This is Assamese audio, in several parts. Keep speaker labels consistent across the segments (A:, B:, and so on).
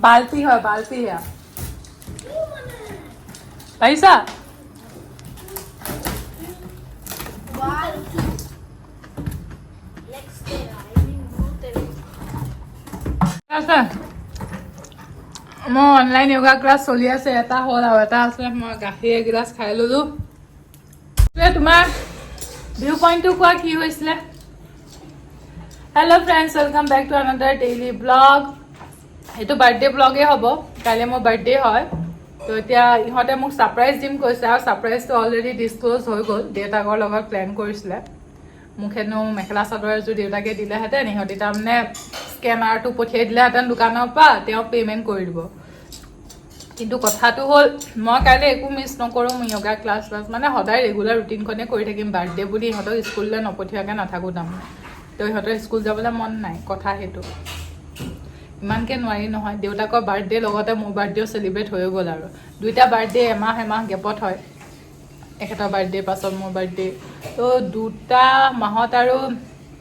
A: বালতি হয় বালতি সেয়া পাৰিছা আছে মোৰ অনলাইন য়োগা ক্লাছ চলি আছে এটা হ'ল আৰু এটা আছে মই গাখীৰ এগিলাচ খাই ল'লোঁ তোমাৰ ভিউ পইণ্টটো কোৱা কি হৈছিলে hello' friends welcome back to another daily blog এইটো বাৰ্থডে ব্লগেই হ'ব কাইলৈ মোৰ বাৰ্থডে হয় তো এতিয়া ইহঁতে মোক ছাৰপ্ৰাইজ দিম কৈছে আৰু ছাৰপ্ৰাইজটো অলৰেডি ডিছক্ল'জ হৈ গ'ল দেউতাকৰ লগত প্লেন কৰিছিলে মোক হেনো মেখেলা চাদৰ এযোৰ দেউতাকে দিলেহেঁতেন ইহঁতি তাৰমানে স্কেনাৰটো পঠিয়াই দিলেহেঁতেন দোকানৰ পৰা তেওঁ পে'মেণ্ট কৰি দিব কিন্তু কথাটো হ'ল মই কাইলৈ একো মিছ নকৰোঁ মোৰ য়োগা ক্লাছ মানে সদায় ৰেগুলাৰ ৰুটিনখনেই কৰি থাকিম বাৰ্থডে বুলি ইহঁতক স্কুললৈ নপঠিওৱাকৈ নাথাকোঁ তাৰমানে তো ইহঁতৰ স্কুল যাবলৈ মন নাই কথা সেইটো ইমানকৈ নোৱাৰি নহয় দেউতাকৰ বাৰ্থডে লগতে মোৰ বাৰ্থডেও চেলিব্ৰেট হৈ গ'ল আৰু দুইটা বাৰ্থডে এমাহ গেপত হয় এখেতৰ বাৰ্থডে পাছত মোৰ বাৰ্থডে তো দুটা মাহত আৰু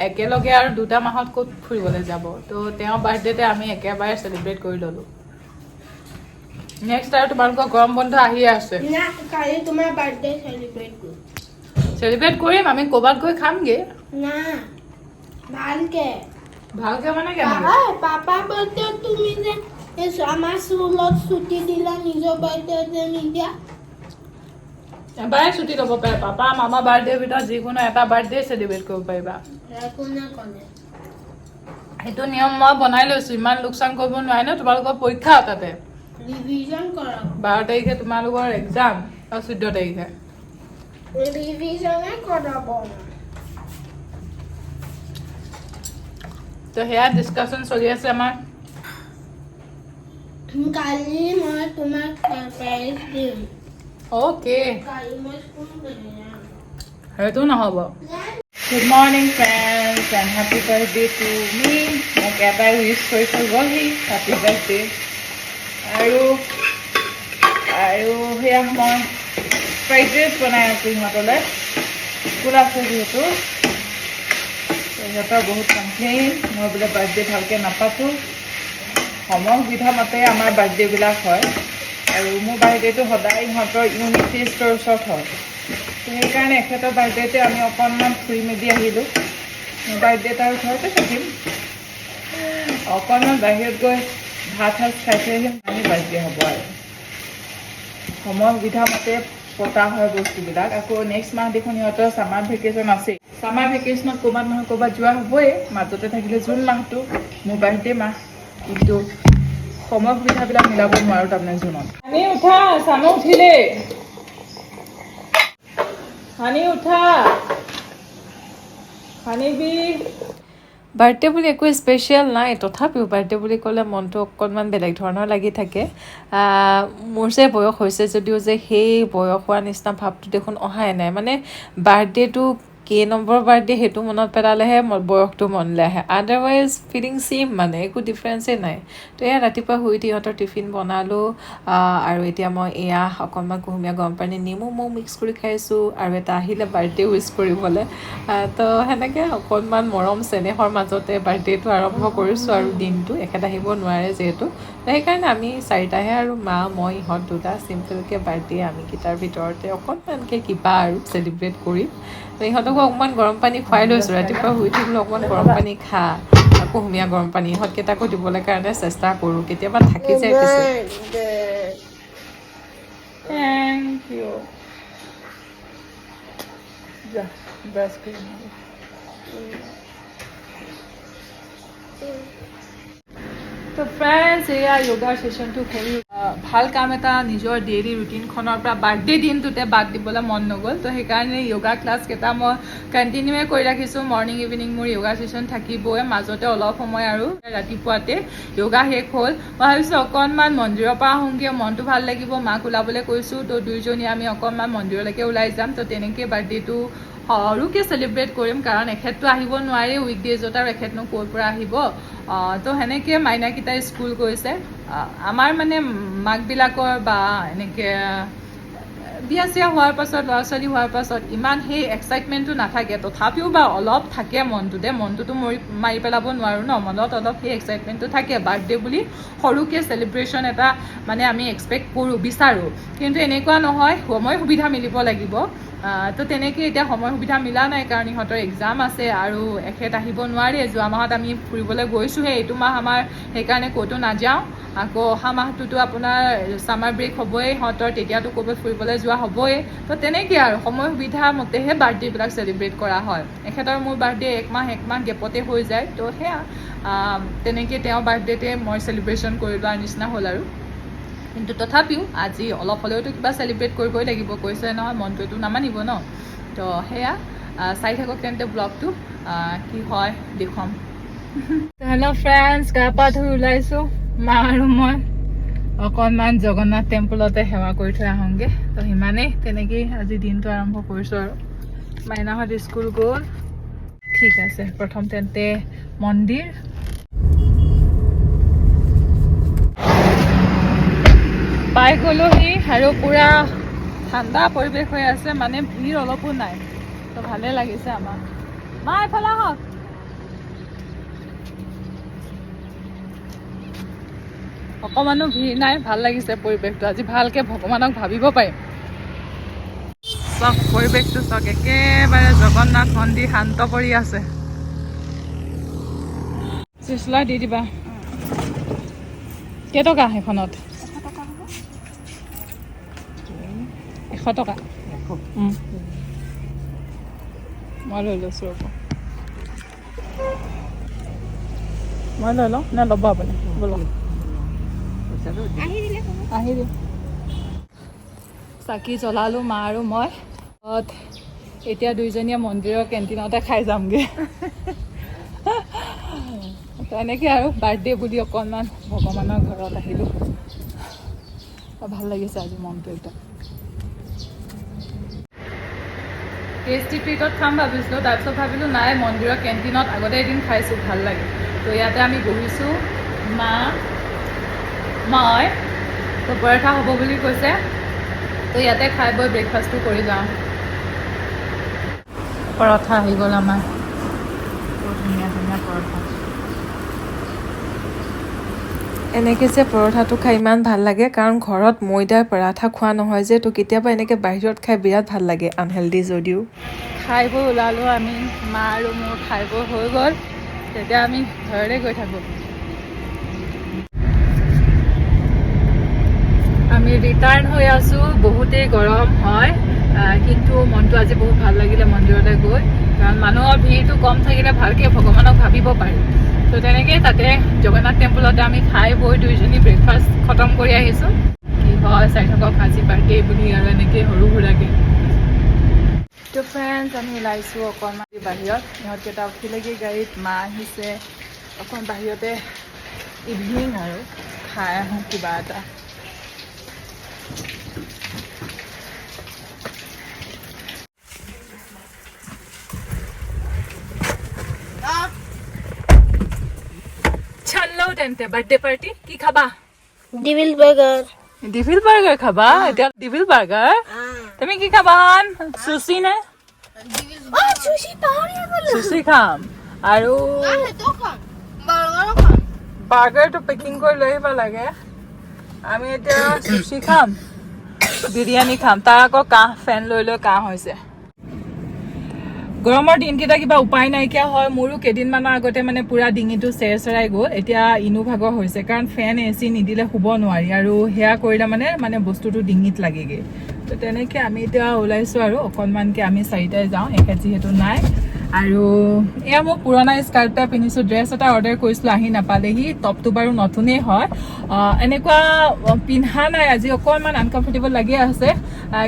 A: একেলগে আৰু দুটা মাহত ক'ত ফুৰিবলৈ যাব তো তেওঁৰ বাৰ্থডেতে আমি একেবাৰে চেলিব্ৰেট কৰি ল'লোঁ নেক্সট আৰু তোমালোকৰ গৰম বন্ধ আহিয়ে আছে
B: কালি তোমাৰ বাৰ্থডে
A: চেলিব্ৰেট কৰিম আমি ক'ৰবাত গৈ খামগৈ
B: না ভালকে
A: মানে কেনেকৈ
B: পাপা বাৰ্থডে তুমি যে আমাৰ স্কুলত ছুটি দিলা নিজৰ বাৰ্থডে যে নিদিয়া
A: এবাৰে ছুটি ল'ব পাৰে পাপা মামা বাৰ্থডেৰ ভিতৰত যিকোনো এটা বাৰ্থডে চেলিব্ৰেট কৰিব পাৰিবা সেইটো নিয়ম মই বনাই লৈছোঁ ইমান লোকচান কৰিব নোৱাৰে ন তোমালোকৰ পৰীক্ষা তাতে
B: ৰিভিজন কৰা
A: 12 তাৰিখে তোমালোকৰ এক্সাম আৰু 14 তাৰিখে
B: ৰিভিজনে কৰাব
A: তো সেয়া ডিছকাশ্যন চলি আছে আমাৰ
B: কালি মই তোমাক ছাৰপ্ৰাইজ দিম
A: অ'কে
B: কালি মই স্কুল যাম
A: সেইটো নহ'ব good morning friends and happy birthday to me মোক এটাই উইচ কৰি থৈ গ'লহি হেপী বাৰ্থডে আৰু সেয়া মই ফ্ৰাইড ৰাইচ বনাই আছোঁ সিহঁতলৈ স্কুল আছে যিহেতু সিহঁতৰ বহুত কমপ্লেইন মই বোলে বাৰ্থডে ভালকৈ নাপাতোঁ সময় সুবিধা মতে আমাৰ বাৰ্থডেবিলাক হয় আৰু মোৰ বাৰ্থডেটো সদায় ইহঁতৰ ইউনিট টেষ্টৰ ওচৰত হয় তো সেইকাৰণে এখেতৰ বাৰ্থডেতে আমি অকণমান ফুৰি মেলি আহিলোঁ মোৰ বাৰ্থডেত আৰু ঘৰতে থাকিম অকণমান বাহিৰত গৈ ভাত সাজ খাই থৈ আহিম আমি বাৰ্থডে হ'ব আৰু সময় সুবিধা মতে পতা হয় বস্তুবিলাক আকৌ নেক্সট মাহ দেখোন সিহঁতৰ ছামাৰ ভেকেশ্যন আছেই ছামাৰ ভেকেশ্যনত ক'ৰবাত নহয় ক'ৰবাত যোৱা হ'বই মাজতে থাকিলে জুন মাহটো মোৰ বাৰ্থডে মাহ কিন্তু সময় সুবিধাবিলাক মিলাব নোৱাৰোঁ তাৰমানে জুনত হানি উঠা চানো উঠিলেই হানি উঠা হানিবি বাৰ্থডে বুলি একো স্পেচিয়েল নাই তথাপিও বাৰ্থডে বুলি ক'লে মনটো অকণমান বেলেগ ধৰণৰ লাগি থাকে মোৰ যে বয়স হৈছে যদিও যে সেই বয়স হোৱা নিচিনা ভাৱটো দেখোন অহাই নাই মানে বাৰ্থডেটো কেই নম্বৰ বাৰ্থডে সেইটো মনত পেলালেহে বয়সটো মনলৈ আহে আদাৰৱাইজ ফিলিং ছেইম মানে একো ডিফাৰেঞ্চেই নাই তো এয়া ৰাতিপুৱা শুই উঠি ইহঁতৰ টিফিন বনালোঁ আৰু এতিয়া মই এয়া অকণমান কুহুমীয়া গৰম পানী নেমু মৌ মিক্স কৰি খাইছোঁ আৰু এটা আহিলে বাৰ্থডে উইচ কৰিবলৈ তো সেনেকৈ অকণমান মৰম চেনেহৰ মাজতে বাৰ্থডেটো আৰম্ভ কৰিছোঁ আৰু দিনটো এখেত আহিব নোৱাৰে যিহেতু সেইকাৰণে আমি চাৰিটাহে আৰু মা মই ইহঁত দুটা চিম্পলকৈ বাৰ্থডে আমি কেইটাৰ ভিতৰতে অকণমানকৈ কিবা আৰু চেলিব্ৰেট কৰিম ইহঁতকো অকণমান গৰম পানী খুৱাই লৈছোঁ ৰাতিপুৱা শুই থাকিলেও অকণমান গৰম পানী খা কুহুমীয়া গৰম পানী ইহঁতকেইটাকো দিবলৈ কাৰণে চেষ্টা কৰোঁ কেতিয়াবা থাকি যায় পিছে থেংক ইউ ব্ৰাছ কৰি তো ফ্ৰেণ্ডছ এয়া য়োগাৰ ছেশ্যনটো কৰি ভাল কাম এটা নিজৰ ডেইলি ৰুটিনখনৰ পৰা বাৰ্থডে দিনটোতে বাদ দিবলৈ মন নগ'ল তো সেইকাৰণে য়োগা ক্লাছকেইটা মই কণ্টিনিউৱে কৰি ৰাখিছোঁ মৰ্ণিং ইভিনিং মোৰ য়োগা ছেশ্যন থাকিবই মাজতে অলপ সময় আৰু ৰাতিপুৱাতে য়োগা শেষ হ'ল মই ভাবিছোঁ অকণমান মন্দিৰৰ পৰা আহোঁগৈ মনটো ভাল লাগিব মাক ওলাবলৈ কৈছোঁ তো দুয়োজনী আমি অকণমান মন্দিৰলৈকে ওলাই যাম তো তেনেকৈ বাৰ্থডেটো সৰুকৈ চেলিব্ৰেট কৰিম কাৰণ এখেতটো আহিব নোৱাৰে উইকডেজত আৰু এখেতনো ক'ৰ পৰা আহিব তো সেনেকৈ মাইনাকেইটা স্কুল গৈছে আমাৰ মানে মাকবিলাকৰ বা এনেকৈ বিয়া চিয়া হোৱাৰ পাছত ল'ৰা ছোৱালী হোৱাৰ পাছত ইমান সেই এক্সাইটমেণ্টটো নাথাকে, তথাপিও বা অলপ থাকে মনটোতো মাৰি পেলাব নোৱাৰোঁ ন, মনত অলপ সেই এক্সাইটমেণ্টটো থাকে। বাৰ্থডে বুলি সৰুকৈ চেলিব্ৰেশ্যন এটা মানে আমি এক্সপেক্ট কৰোঁ, বিচাৰোঁ, কিন্তু এনেকুৱা নহয়, সময় সুবিধা মিলিব লাগিব। তো তেনেকৈ এতিয়া সময় সুবিধা মিলা নাই, কাৰণ ইহঁতৰ এক্সাম আছে আৰু এখেত আহিব নোৱাৰে। যোৱা মাহত আমি ফুৰিবলৈ গৈছোঁহে, এইটো মাহ আমাৰ সেইকাৰণে ক'তো নাযাওঁ। আকৌ অহা মাহটোতো আপোনাৰ ছামাৰ ব্ৰেক হ'বই ইহঁতৰ, তেতিয়াতো ক'ৰবাত ফুৰিবলৈ যোৱা হ'বই। তো তেনেকৈ আৰু সময় সুবিধা মতেহে বাৰ্থডেবিলাক চেলিব্ৰেট কৰা হয়। এখেতৰ মোৰ বাৰ্থডে এক মাহ গেপতে হৈ যায়। তো সেয়া তেনেকৈ তেওঁৰ বাৰ্থডেতে মই চেলিব্ৰেশ্যন কৰি লোৱাৰ নিচিনা হ'ল আৰু। কিন্তু তথাপিও আজি অলপ হ'লেওতো কিবা চেলিব্ৰেট কৰিবই লাগিব, কৈছে নহয়, মনটোৱেতো নামানিব ন। তো সেয়া চাই থাকক তেন্তে ব্লগটো, কি হয় দেখুৱাম। হেল্ল' ফ্ৰেণ্ডছ, গা পা ধুই ওলাইছোঁ মা আৰু মই অকণমান জগন্নাথ টেম্পলতে সেৱা কৰি থৈ আহোঁগৈ। তো সিমানেই, তেনেকেই আজি দিনটো আৰম্ভ কৰিছোঁ আৰু। মাইনাহঁত স্কুল গ'ল, ঠিক আছে। প্ৰথম তেন্তে মন্দিৰ। পাই গ'লোহি আৰু পূৰা ঠাণ্ডা পৰিৱেশ হৈ আছে, মানে ভিৰ অলপো নাই। তো ভালেই লাগিছে আমাৰ। মা এফালে আহক। অকণমানো ভিৰ নাই, ভাল লাগিছে পৰিৱেশটো। আজি ভালকৈ ভগৱানক ভাবিব পাৰিম। চাওক পৰিৱেশটো চাওক, একেবাৰে জগন্নাথ মন্দিৰ শান্ত পৰি আছে। চিচলা দি দিবা। কেইটকা সেইখনত? 100 টকা। মই লৈ লৈছোঁ ৰ'ব, মই লৈ লওঁ নে ল'ব আপুনি? ব'লক আহি দিম। চাকি জ্বলালোঁ মা আৰু মই। এতিয়া দুইজনীয়ে মন্দিৰৰ কেণ্টিনতে খাই যামগৈ। তেনেকৈ আৰু বাৰ্থডে বুলি অকণমান ভগৱানৰ ঘৰত আহিলোঁ। ভাল লাগিছে আজি মনটো একদম। টেষ্টি ট্ৰিটত খাম ভাবিছিলোঁ, তাৰপিছত ভাবিলোঁ নাই, মন্দিৰৰ কেণ্টিনত আগতে এদিন খাইছোঁ, ভাল লাগে। তো ইয়াতে আমি বহিছোঁ, মা মই, তো পৰঠা হ'ব বুলি কৈছে। তো ইয়াতে খাই বৈ ব্ৰেকফাষ্টটো কৰি যাওঁ। পৰঠা আহি গ'ল আমাৰ, বহুত ধুনীয়া ধুনীয়া পৰঠা।
C: এনেকৈ যে পৰঠাটো খাই ইমান ভাল লাগে, কাৰণ ঘৰত ময়দাৰ পৰঠা খোৱা নহয় যে, তো কেতিয়াবা এনেকৈ বাহিৰত খাই বিৰাট ভাল লাগে, আনহেল্ডি যদিও।
A: খাই বৈ ওলালোঁ আমি, মা আৰু মোৰ খাই বৈ হৈ গ'ল। তেতিয়া আমি ঘৰলৈ গৈ থাকোঁ। আমি ৰিটাৰ্ণ হৈ আছোঁ, বহুতেই গৰম হয়, কিন্তু মনটো আজি বহুত ভাল লাগিলে মন্দিৰলৈ গৈ, কাৰণ মানুহৰ ভিৰটো কম থাকিলে ভালকৈ ভগৱানক ভাবিব পাৰি। তো তেনেকৈ তাতে জগন্নাথ টেম্পলতে আমি খাই বৈ দুইজনী ব্ৰেকফাষ্ট খতম কৰি আহিছোঁ। কি হয় চাই থাকক, আজি বাৰ্থডে বুলি আৰু এনেকৈ সৰু সুৰাকৈ। তো ফ্ৰেণ্ডছ, আমি ওলাইছোঁ অকণমান বাহিৰত। ইহঁতকেইটা উঠিলেগৈ গাড়ীত, মা আহিছে, অকণ বাহিৰতে ইভিনিং আৰু খাই আহোঁ কিবা এটা। চলো তেন্তে বাৰ্থডে পাৰ্টি। কি খাবা?
B: Devil burger.
A: ডিভিল বাৰ্গাৰ খাবা? এতিয়া ডিভিল বাৰ্গাৰ? তুমি কি খাবা? চুচি নে? চুচি খাম আৰু বাৰ্গাৰটো পেকিং কৰি লৈ আহিব লাগে। আমি এতিয়া চুচি খাম, বিৰিয়ানী খাম। তাৰ আকৌ কাহ, ফেন লৈ লৈ কাহ হৈছে। গৰমৰ দিনকেইটা কিবা উপায় নাইকিয়া হয়। মোৰো কেইদিনমানৰ আগতে মানে পুৰা ডিঙিটো চেৰচেৰাই গ'ল। এতিয়া ইনুভাগৰ হৈছে, কাৰণ ফেন AC নিদিলে শুব নোৱাৰি, আৰু সেয়া কৰিলে মানে বস্তুটো ডিঙিত লাগেগৈ। তো তেনেকৈ আমি এতিয়া ওলাইছোঁ আৰু অকণমানকৈ আমি চাৰিটাই যাওঁ, এখেত যিহেতু নাই। আৰু এয়া মই পুৰণা স্কাৰ্ট এটা পিন্ধিছোঁ, ড্ৰেছ এটা অৰ্ডাৰ কৰিছিলোঁ, আহি নাপালেহি। টপটো বাৰু নতুনেই হয়, এনেকুৱা পিন্ধা নাই আজি, অকণমান আনকমফৰ্টেবল লাগি আছে,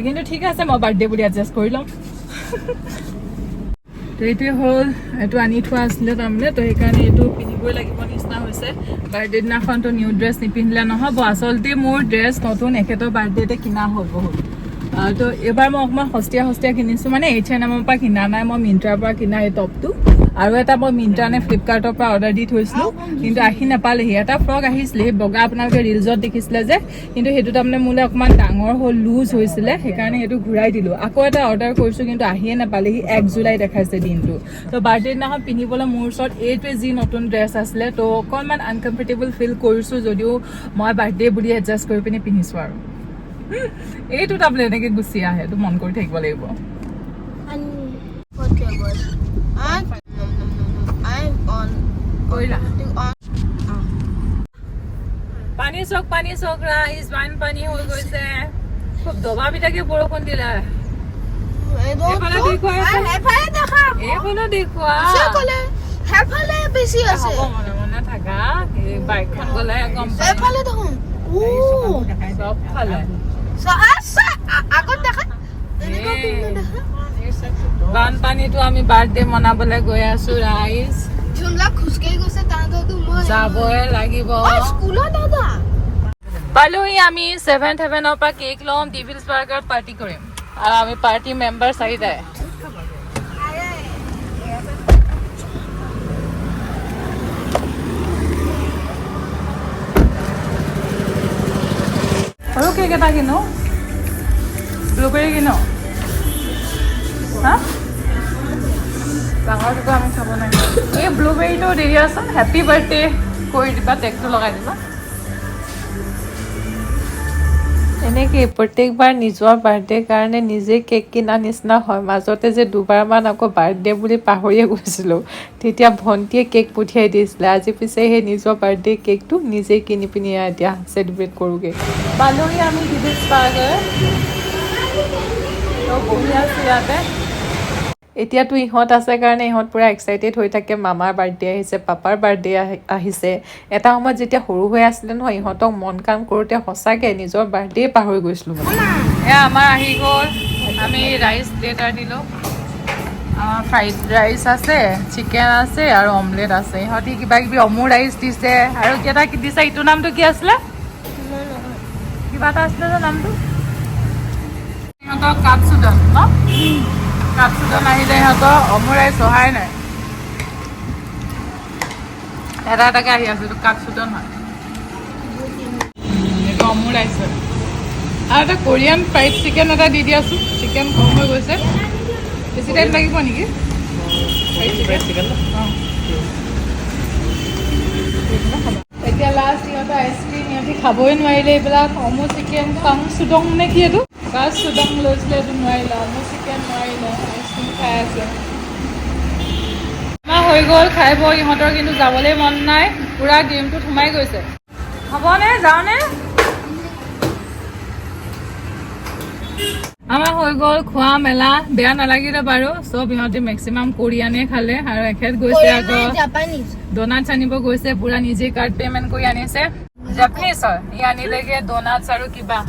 A: কিন্তু ঠিক আছে, মই বাৰ্থডে বুলি এডজাষ্ট কৰি ল'ম। তো এইটোৱে হ'ল, এইটো আনি থোৱা আছিলে তাৰমানে, তো সেইকাৰণে এইটো পিন্ধিবই লাগিব নিচিনা হৈছে। বাৰ্থডে দিনাখনতো নিউ ড্ৰেছ নিপিন্ধিলে নহ'ব। আচলতে মোৰ ড্ৰেছ নতুন এখেতৰ বাৰ্থডেতে কিনা হ'ল বহুত। তো এইবাৰ মই অকণমান সস্তীয়া কিনিছোঁ, মানে H&M পৰা কিনা নাই, মই মিন্ত্ৰাৰ পৰা কিনা এই টপটো। আৰু এটা মই মিন্ত্ৰা নে ফ্লিপকাৰ্টৰ পৰা অৰ্ডাৰ দি থৈছিলোঁ কিন্তু আহি নাপালেহি এটা ফ্ৰক আহিছিলে সেই বগা আপোনালোকে ৰিলজত দেখিছিলে যে কিন্তু সেইটো তাৰমানে মোলৈ অকণমান ডাঙৰ হ'ল লুজ হৈছিলে সেইকাৰণে সেইটো ঘূৰাই দিলোঁ আকৌ এটা অৰ্ডাৰ কৰিছোঁ কিন্তু আহিয়ে নাপালেহি 1 জুলাই দেখাইছে দিনটো তো বাৰ্থডে দিনাখন পিন্ধিবলৈ মোৰ ওচৰত এইটোৱে যি নতুন ড্ৰেছ আছিলে তো অকণমান আনকমফৰ্টেবল ফিল কৰিছোঁ যদিও মই বাৰ্থডে বুলি এডজাষ্ট কৰি পিনি পিন্ধিছোঁ আৰু এইটো তাৰমানে এনেকৈ গুচি আহে এইটো মন কৰি থাকিব লাগিব পানী চক ৰাইজ বানপানী হৈ গৈছে খুব দবা পিটাকে বৰষুণ দিলে এইফালে দেখুৱা হ'ব মনে মনে থাকা এই বাইকখন গ'লে গম চব ফালে বানপানীটো আমি বাৰ্থডে মনাবলৈ গৈ আছো ৰাইজ যাবই লাগিব পালোহি আমি 7th হেভেনৰ পৰা কেক ল'ম ডিভিলছ বাৰ্গাৰত পাৰ্টি কৰিম আৰু আমি পাৰ্টি মেম্বাৰ 4টাই আৰু কেক এটা কিনো ব্লুবেৰী কিনো হা ডাঙৰটোতো আমি খাব নাই এই ব্লুবেৰীটো দি আছো হেপী বাৰ্থডে কৰি দিবা টেগটো লগাই দিবা
C: এনেকৈ প্ৰত্যেকবাৰ নিজৰ বাৰ্থডেৰ কাৰণে নিজে কেক কিনা নিচিনা হয় মাজতে যে দুবাৰমান আকৌ বাৰ্থডে বুলি পাহৰিয়ে গৈছিলোঁ তেতিয়া ভণ্টিয়ে কেক পঠিয়াই দিছিলে আজি পিছে সেই নিজৰ বাৰ্থডে কেকটো নিজেই কিনি পিনি এতিয়া চেলিব্ৰেট কৰোঁগৈ
A: পালোহি আমি ডিভিলছ বাৰ্গাৰ বহি আছোঁ ইয়াতে
C: এতিয়াতো ইহঁত আছে কাৰণে ইহঁত পূৰা এক্সাইটেড হৈ থাকে মামাৰ বাৰ্থডে আহিছে পাপাৰ বাৰ্থডে আহিছে এটা সময়ত যেতিয়া সৰু হৈ আছিলে নহয় ইহঁতক মন কাম কৰোঁতে সঁচাকৈ নিজৰ বাৰ্থডে পাহৰি গৈছিলোঁ
A: এয়া আমাৰ আহি গ'ল আমি ৰাইচ প্লেটাৰ দিলোঁ আমাৰ ফ্ৰাইড ৰাইচ আছে চিকেন আছে আৰু অমলেট আছে ইহঁতি কিবা কিবি অমু ৰাইচ দিছে আৰু কেইটা দিছে ইটোৰ নামটো কি আছিলে কিবা এটা আছিলে যে নামটো ইহঁতৰ কাপচুডন ন কাপচুডন আহিলে ইহঁতৰ অমু ৰাইচ অহাই নাই এটা এটাকৈ আহি আছে এইটো কাপচুডন হয় এইটো অমু ৰাইচ হয় আৰু এটা কোৰিয়ান ফ্ৰাইড চিকেন এটা দি দিয়াচোন চিকেন কম হৈ গৈছে বেছি টাইম লাগিব নেকি এতিয়া লাষ্ট ইহঁতৰ আইচক্ৰীম ইহঁতি খাবই নোৱাৰিলে এইবিলাক অমু চিকেন কাং চুডং নে কি এইটো কাজ চুডং লৈছিলে এইটো নোৱাৰিলে অমু চিকেন নোৱাৰিলে আইচক্ৰীম খাই আছে আমাৰ হৈ গ'ল খাই বৈ ইহঁতৰ কিন্তু যাবলৈ মন নাই পূৰা গেমটোত সোমাই গৈছে হ'বনে যাওঁনে আমাৰ হৈ গ'ল খোৱা মেলা বেয়া নালাগিলে বাৰু চব ইহঁতে মেক্সিমাম কোৰিয়ানে খালে আৰু এখেত গৈছে আকৌ ডোনাটছ আনিব গৈছে পুৰা নিজে কাৰ্ড পেমেণ্ট কৰি আনিছে জাপানীজ হয় ই আনিলেগে ডোনাটছ আৰু কিবা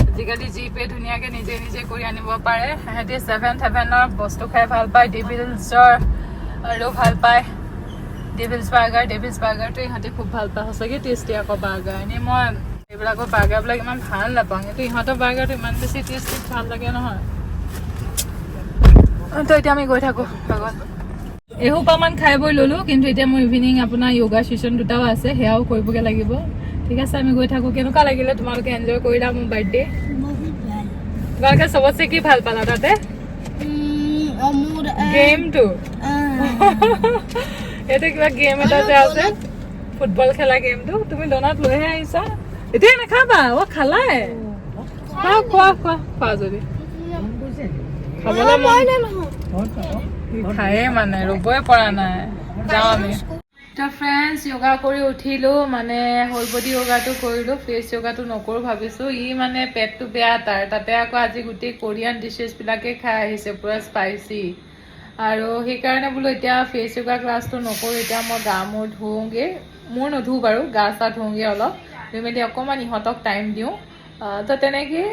A: আজিকালি জিপে ধুনীয়াকৈ নিজে নিজে কৰি আনিব পাৰে সিহঁতি 7th হেভেনৰ বস্তু খাই ভাল পায় ডিভিলছৰ আৰু ভাল পায় ডিভিলছ বাৰ্গাৰটো ইহঁতে খুব ভাল পায় সঁচাকৈ টেষ্টি আকৌ বাৰ্গাৰ এনেই মই এইবিলাকৰ বাৰ্গাৰবিলাক ইমান ভাল নাপাওঁ কিন্তু ইহঁতৰ বাৰ্গাৰটো ইমান বেছি টেষ্টি ভাল লাগে নহয় তো এতিয়া আমি গৈ থাকোঁ ভাগত এসোপামান খাই বৈ ল'লোঁ কিন্তু এতিয়া মোৰ ইভিনিং আপোনাৰ য়োগা ছেশ্যন দুটাও আছে সেয়াও কৰিবগৈ লাগিব ঠিক আছে আমি গৈ থাকোঁ কেনেকুৱা লাগিলে তোমালোকে এনজয় কৰিলা মোৰ বাৰ্থডে তোমালোকে চবতছে কি ভাল পালা তাতে গেমটো এইটো কিবা গেম এটা যে আছে ফুটবল খেলা গেমটো তুমি ডোনাট লৈহে আহিছা এতিয়া নাখাবা খালাই খোৱা যদি খাবলৈ খায়ে মানে ৰ'বই পৰা নাই যাওঁ আমি তো ফ্ৰেণ্ডছ য়োগা কৰি উঠিলোঁ মানে হোল বডি য়োগাটো কৰিলোঁ ফেচ য়োগাটো নকৰোঁ ভাবিছোঁ ই মানে পেটটো বেয়া তাতে আকৌ আজি গোটেই কোৰিয়ান ডিছেছবিলাকে খাই আহিছে পূৰা স্পাইচি আৰু সেইকাৰণে বোলো এতিয়া ফেচ য়োগা ক্লাছটো নকৰোঁ এতিয়া মই গা মূৰ ধুওঁগৈ মোৰ নুধুওঁ বাৰু গা চা ধুওঁগৈ অলপ ধুই মেলি অকণমান ইহঁতক টাইম দিওঁ তো তেনেকৈ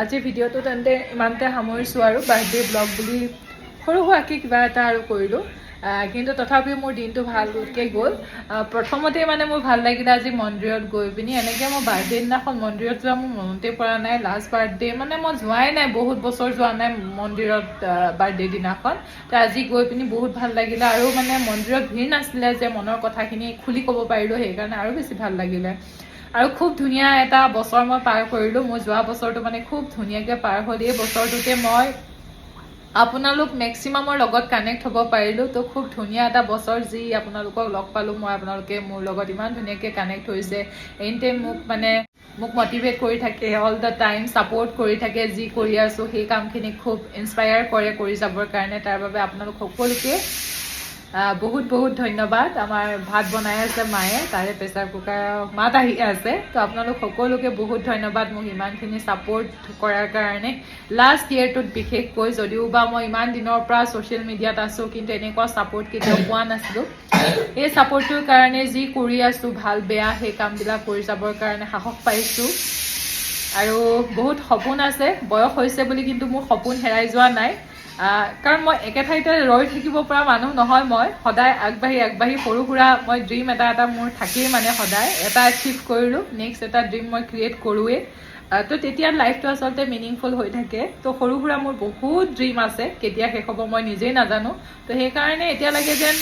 A: আজি ভিডিঅ'টো তেন্তে ইমানতে সামৰিছোঁ আৰু বাৰ্থডে ব্লগ বুলি সৰু সুৰাকৈ কিবা এটা আৰু কৰিলোঁ কিন্তু তথাপিও মোৰ দিনটো ভালকৈ গ'ল প্ৰথমতে মানে মোৰ ভাল লাগিলে আজি মন্দিৰত গৈ পিনি এনেকৈ মই বাৰ্থডে দিনাখন মন্দিৰত যোৱা মোৰ মনতে পৰা নাই লাষ্ট বাৰ্থডে মানে মই যোৱাই নাই বহুত বছৰ যোৱা নাই মন্দিৰত বাৰ্থডে দিনাখন তো আজি গৈ পিনি বহুত ভাল লাগিলে আৰু মানে মন্দিৰত ভিৰ নাছিলে যে মনৰ কথাখিনি খুলি ক'ব পাৰিলোঁ সেইকাৰণে আৰু বেছি ভাল লাগিলে আৰু খুব ধুনীয়া এটা বছৰ মই পাৰ কৰিলোঁ মোৰ যোৱা বছৰটো মানে খুব ধুনীয়াকৈ পাৰ হ'ল এই বছৰটোতে মই আপোনালোক মেক্সিমামৰ লগত কানেক্ট হ'ব পাৰিলোঁ তো খুব ধুনীয়া এটা বছৰ যি আপোনালোকক লগ পালোঁ মই আপোনালোকে মোৰ লগত ইমান ধুনীয়াকৈ কানেক্ট হৈছে এনি টাইম মোক মটিভেট কৰি থাকে অল দ্য টাইম ছাপোৰ্ট কৰি থাকে যি কৰি আছোঁ সেই কামখিনি খুব ইনস্পায়াৰ কৰে কৰি যাবৰ কাৰণে তাৰ বাবে আপোনালোক সকলোকে বহুত বহুত ধন্যবাদ আমাৰ ভাত বনাই আছে মায়ে তাৰে প্ৰেছাৰ কুকাৰ মাত আহি আছে তো আপোনালোক সকলোকে বহুত ধন্যবাদ মোক ইমানখিনি ছাপোৰ্ট কৰাৰ কাৰণে লাষ্ট ইয়েৰটোত বিশেষকৈ যদিও বা মই ইমান দিনৰ পৰা ছ'চিয়েল মিডিয়াত আছোঁ কিন্তু এনেকুৱা ছাপোৰ্ট কেতিয়াও পোৱা নাছিলোঁ এই ছাপোৰ্টটোৰ কাৰণে যি কৰি আছোঁ ভাল বেয়া সেই কামবিলাক কৰি যাবৰ কাৰণে সাহস পাইছোঁ আৰু বহুত সপোন আছে বয়স হৈছে বুলি কিন্তু মোৰ সপোন হেৰাই যোৱা নাই কাৰণ মই একে ঠাইতে ৰৈ থাকিব পৰা মানুহ নহয় মই সদায় আগবাঢ়ি সৰু সুৰা মই ড্ৰিম এটা মোৰ থাকেই মানে সদায় এটা এচিভ কৰিলোঁ নেক্সট এটা ড্ৰিম মই ক্ৰিয়েট কৰোঁৱেই তো তেতিয়া লাইফটো আচলতে মিনিংফুল হৈ থাকে তো সৰু সুৰা মোৰ বহুত ড্ৰিম আছে কেতিয়া শেষ হ'ব মই নিজেই নাজানো তো সেইকাৰণে এতিয়া লাগে যেন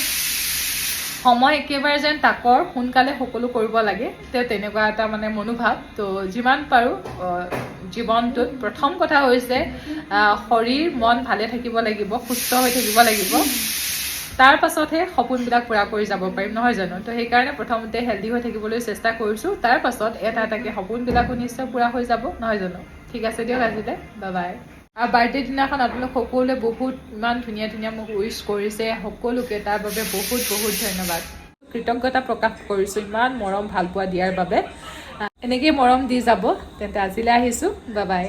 A: সময় একেবাৰে যেন তাকৰ সোনকালে সকলো কৰিব লাগে তেনেকুৱা এটা মানে মনোভাৱ তো যিমান পাৰোঁ জীৱনটোত প্ৰথম কথা হৈছে শৰীৰ মন ভালে থাকিব লাগিব সুস্থ হৈ থাকিব লাগিব তাৰ পাছতহে সপোনবিলাক পূৰা কৰি যাব পাৰিম নহয় জানো তো সেইকাৰণে প্ৰথমতে হেল্ডি হৈ থাকিবলৈ চেষ্টা কৰিছোঁ তাৰ পাছত এটা এটাকৈ সপোনবিলাকো নিশ্চয় পূৰা হৈ যাব নহয় জানো ঠিক আছে দিয়ক আজিলৈ বাই বাই আৰু বাৰ্থডে দিনাখন আপোনালোক সকলোৱে বহুত ইমান ধুনীয়া ধুনীয়া মোক উইচ কৰিছে সকলোকে তাৰ বাবে বহুত বহুত ধন্যবাদ কৃতজ্ঞতা প্ৰকাশ কৰিছোঁ ইমান মৰম ভালপোৱা দিয়াৰ বাবে এনেকেই মৰম দি যাব তেন্তে আজিলৈ আহিছোঁ বাই বাই